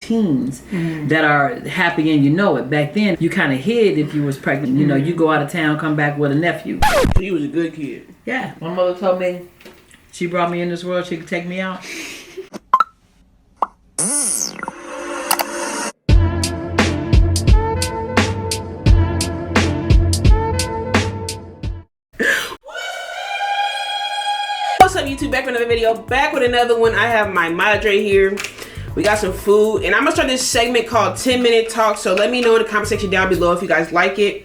teens that are happy and you know it. Back then, you kind of hid if you was pregnant. You know, you go out of town, come back with a nephew. So you was a good kid. Yeah. My mother told me she brought me in this world, she could take me out. What's up, YouTube? Back with another video. Back with another one. I have my Madre here. We got some food, and I'm gonna start this segment called 10-minute talk. So let me know in the comment section down below if you guys like it.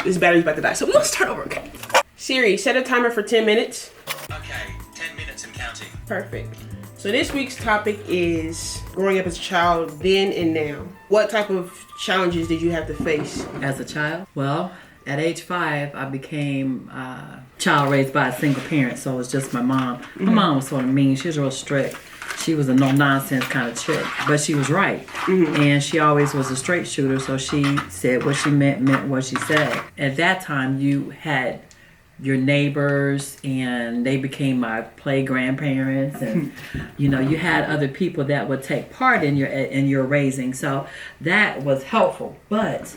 This battery's about to die, so we're gonna start over. Okay. Siri, set a timer for 10 minutes. Okay, 10 minutes and counting. Perfect. So this week's topic is growing up as a child then and now. What type of challenges did you have to face? As a child? Well, at age 5, I became a child raised by a single parent, so it was just my mom. My mom was sort of mean. She was real strict. She was a no-nonsense kind of chick, but she was right. And she always was a straight shooter, so she said what she meant what she said. At that time, you had your neighbors, and they became my play grandparents, and you know, you had other people that would take part in your raising, so that was helpful. But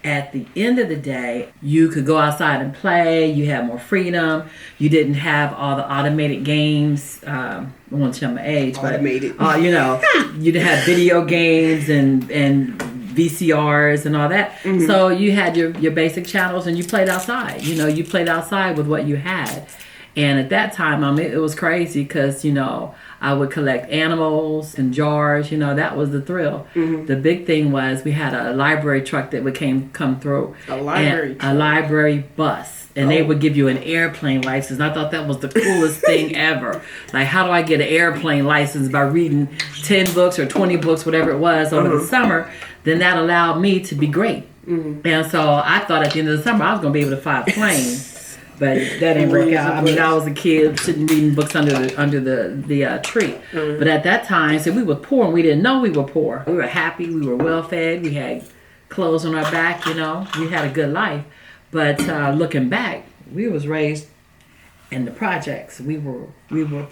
at the end of the day, you could go outside and play. You had more freedom. You didn't have all the automated games. I won't tell my age, Automated. But you know, you'd have video games and VCRs and all that. So you had your basic channels, and you played outside. You know, you played outside with what you had. And at that time, I mean, it was crazy because, you know, I would collect animals and jars. You know, that was the thrill. The big thing was we had a library truck that would come through. A library truck. A library bus. And they would give you an airplane license. And I thought that was the coolest thing ever. Like, how do I get an airplane license? By reading 10 books or 20 books, whatever it was, over the summer. Then that allowed me to be great. And so I thought at the end of the summer I was going to be able to fly a plane. But that didn't work out. I mean, I was a kid sitting reading books under the tree. But at that time, so we were poor, and we didn't know we were poor. We were happy. We were well fed. We had clothes on our back. You know, we had a good life. But looking back, we was raised in the projects. We were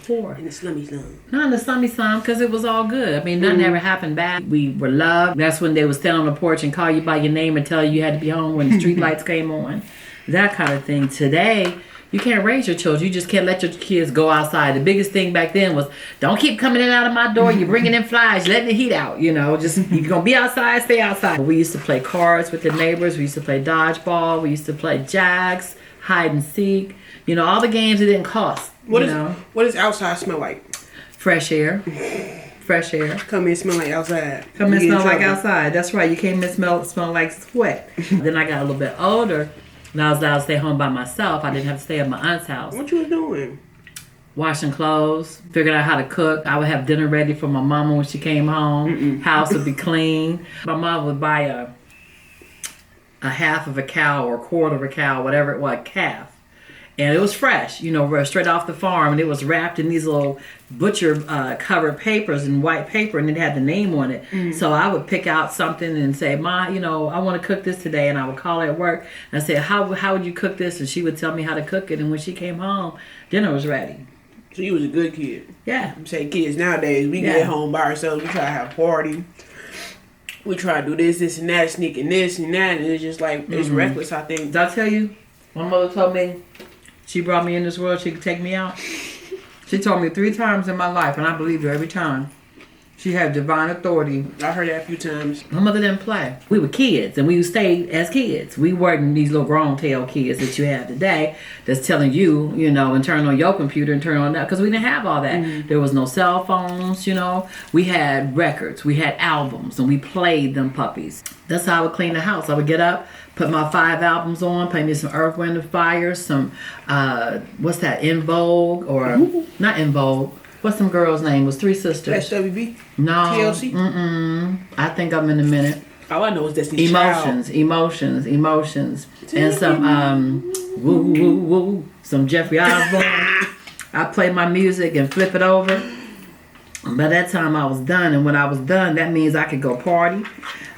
poor. In the slummy slum. Not in the slummy slum, because it was all good. I mean, nothing ever happened bad. We were loved. That's when they would stand on the porch and call you by your name and tell you had to be home when the street lights came on. That kind of thing. Today, you can't raise your children. You just can't let your kids go outside. The biggest thing back then was, don't keep coming in and out of my door. You're bringing in flies. You're letting the heat out. You know, just, you're going to be outside, stay outside. We used to play cards with the neighbors. We used to play dodgeball. We used to play jacks, hide and seek. You know, all the games that didn't cost. What does outside smell like? Fresh air. Fresh air. Come in, smell like outside. Come in, smell like outside. That's right. You came in, smell like sweat. Then I got a little bit older. And I was allowed to stay home by myself. I didn't have to stay at my aunt's house. What you was doing? Washing clothes, figuring out how to cook. I would have dinner ready for my mama when she came home. House would be clean. My mom would buy a half of a cow or a quarter of a cow, whatever it was, calf. And it was fresh, you know, straight off the farm. And it was wrapped in these little butcher covered papers and white paper, and it had the name on it. So I would pick out something and say, Ma, you know, I want to cook this today. And I would call her at work and say, how would you cook this? And she would tell me how to cook it. And when she came home, dinner was ready. So you was a good kid. Yeah. I'm saying kids nowadays, we get home by ourselves. We try to have a party. We try to do this and that, sneaking this and that. And it's just like, it's reckless, I think. Did I tell you? My mother told me she brought me in this world, she could take me out. She told me 3 times in my life, and I believed her every time. She had divine authority. I heard that a few times. My mother didn't play. We were kids, and we stayed as kids. We weren't these little grown tail kids that you have today that's telling you, you know, and turn on your computer and turn on that, because we didn't have all that. There was no cell phones, you know. We had records. We had albums, and we played them puppies. That's how I would clean the house. I would get up, put my 5 albums on, play me some Earth, Wind & Fire, some, what's that, In Vogue, or not In Vogue. What's some girl's name? It was 3 sisters. SWB? No. TLC? I think I'm in a minute. All I know is Destiny's Child. Emotions. And some, woo, woo, woo. Some Jeffrey Osborne. I play my music and flip it over. By that time I was done. And when I was done, that means I could go party.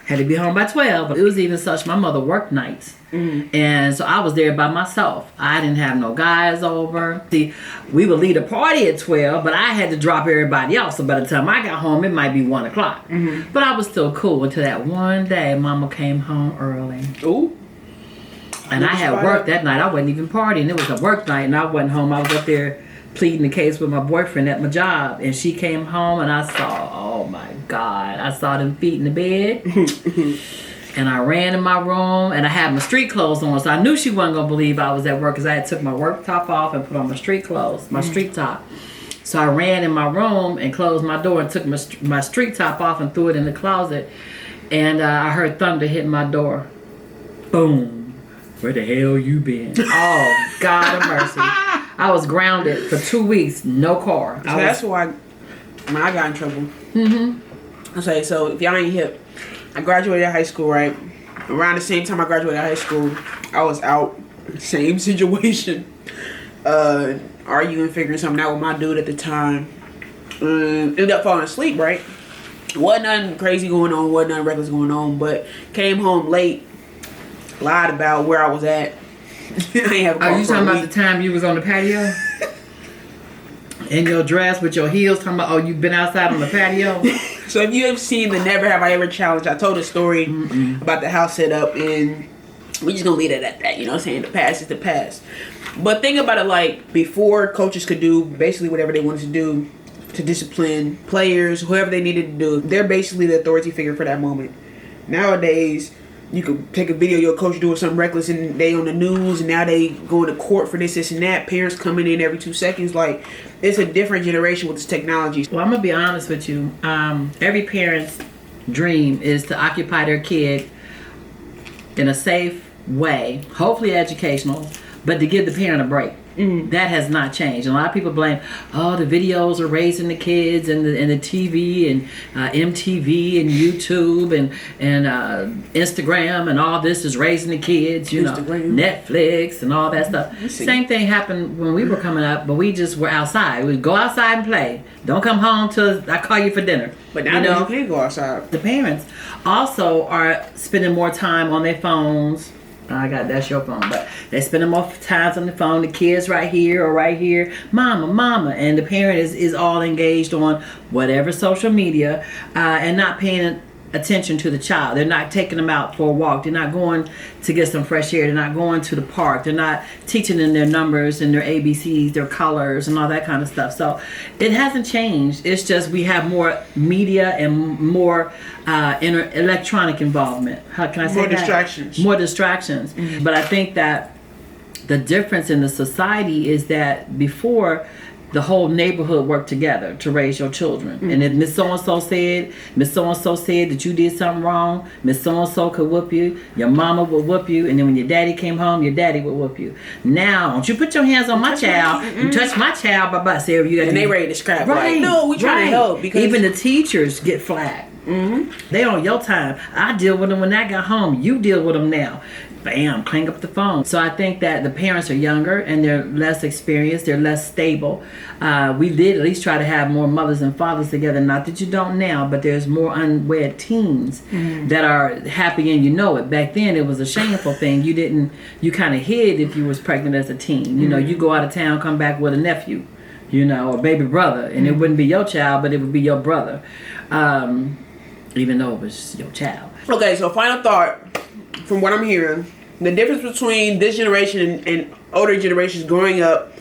Had to be home by 12. But it was even such, my mother worked nights. And so I was there by myself. I didn't have no guys over. See, we would leave the party at 12, but I had to drop everybody else. So by the time I got home, it might be 1 o'clock. But I was still cool until that one day mama came home early. Ooh. And I had work that night. I wasn't even partying. It was a work night and I wasn't home. I was up there pleading the case with my boyfriend at my job. And she came home and I saw, oh my God, I saw them feet in the bed. And I ran in my room and I had my street clothes on. So I knew she wasn't going to believe I was at work because I had took my work top off and put on my street clothes, my street top. So I ran in my room and closed my door and took my street top off and threw it in the closet. And I heard thunder hit my door. Boom. Where the hell you been? Oh, God of mercy. I was grounded for 2 weeks, no car. So that's why I got in trouble. I say, so if y'all ain't hip, I graduated high school, right? Around the same time I graduated high school, I was out. Same situation. Arguing, figuring something out with my dude at the time. Ended up falling asleep, right? Wasn't nothing crazy going on, wasn't nothing reckless going on, but came home late, lied about where I was at. I ain't have a car Are you for a talking about week. the time you was on the patio? In your dress with your heels, talking about, oh, you've been outside on the patio? So if you have seen the Never Have I Ever challenge, I told a story about the house setup, and we just gonna leave it at that. You know what I'm saying? The past is the past. But think about it, like, before coaches could do basically whatever they wanted to do to discipline players, whoever they needed to do, they're basically the authority figure for that moment. Nowadays, you could take a video of your coach doing something reckless and they on the news, and now they going to court for this and that. Parents coming in every 2 seconds. Like, it's a different generation with this technology. Well, I'm going to be honest with you. Every parent's dream is to occupy their kid in a safe way, hopefully educational, but to give the parent a break. That has not changed. And a lot of people blame, oh, the videos are raising the kids, and the TV and MTV and YouTube and Instagram and all this is raising the kids, you know, Netflix and all that stuff. Same thing happened when we were coming up, but we just were outside. We'd go outside and play. Don't come home till I call you for dinner. But now you can't go outside. The parents also are spending more time on their phones. That's your phone, but they're spending more times on the phone. The kids right here or right here, mama, and the parent is all engaged on whatever social media and not paying attention to the child. They're not taking them out for a walk. They're not going to get some fresh air. They're not going to the park. They're not teaching them their numbers and their ABCs, their colors and all that kind of stuff. So it hasn't changed. It's just we have more media and more electronic involvement. How can I say more that? distractions. More distractions. But I think that the difference in the society is that before, the whole neighborhood worked together to raise your children. And if Miss So-and-so said that you did something wrong, Miss So-and-so could whoop you, your mama would whoop you, and then when your daddy came home, your daddy would whoop you. Now, don't you put your hands on my child, you touch my child, bye-bye, say you got. And they ready to scrap. Right. Like, no, we trying to help. Because even the teachers get flagged. They on your time. I deal with them when I got home. You deal with them now. Bam, clang up the phone. So I think that the parents are younger and they're less experienced. They're less stable. We did at least try to have more mothers and fathers together. Not that you don't now, but there's more unwed teens that are happy and you know it. Back then it was a shameful thing. You kind of hid if you was pregnant as a teen. You know, you go out of town, come back with a nephew, you know, or baby brother, and it wouldn't be your child, but it would be your brother. Even though it was your child. Okay, so final thought from what I'm hearing, the difference between this generation and older generations growing up,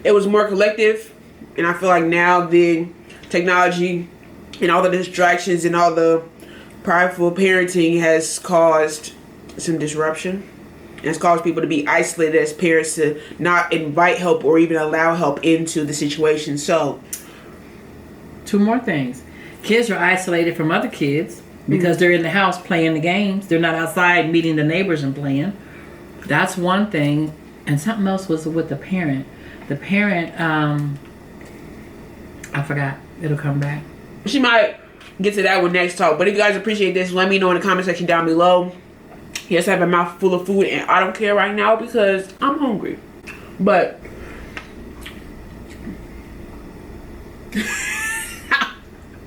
it was more collective, and I feel like now the technology and all the distractions and all the prideful parenting has caused some disruption. And it's caused people to be isolated as parents, to not invite help or even allow help into the situation. So, 2 more things. Kids are isolated from other kids because they're in the house playing the games. They're not outside meeting the neighbors and playing. That's one thing. And something else was with the parent. The parent, I forgot. It'll come back. she might get to that one next talk. But if you guys appreciate this, let me know in the comment section down below. Yes, I have a mouth full of food and I don't care right now because I'm hungry. But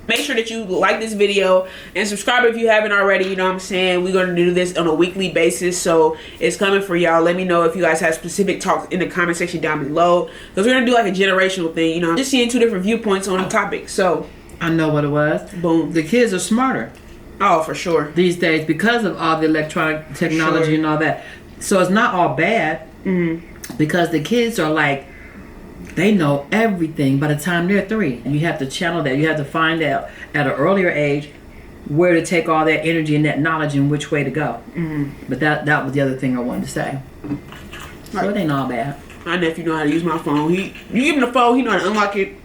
Make sure that you like this video and subscribe if you haven't already. You know what I'm saying? We're going to do this on a weekly basis, so it's coming for y'all. Let me know if you guys have specific talks in the comment section down below, because we're going to do like a generational thing, you know, just seeing 2 different viewpoints on a topic. So I know what it was. Boom. The kids are smarter Oh, for sure. these days because of all the electronic technology and all that. So it's not all bad, because the kids are like, they know everything by the time they're 3. And you have to channel that. You have to find out at an earlier age where to take all that energy and that knowledge and which way to go. But that was the other thing I wanted to say. So it ain't all bad. My nephew know how to use my phone. You give him the phone, he know how to unlock it.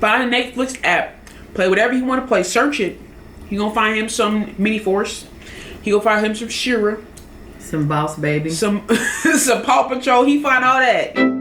Find the Netflix app. Play whatever you want to play. Search it. He gonna find him some Mini Force. He gonna find him some Shira. Some Boss Baby. Some Paw Patrol. He find all that.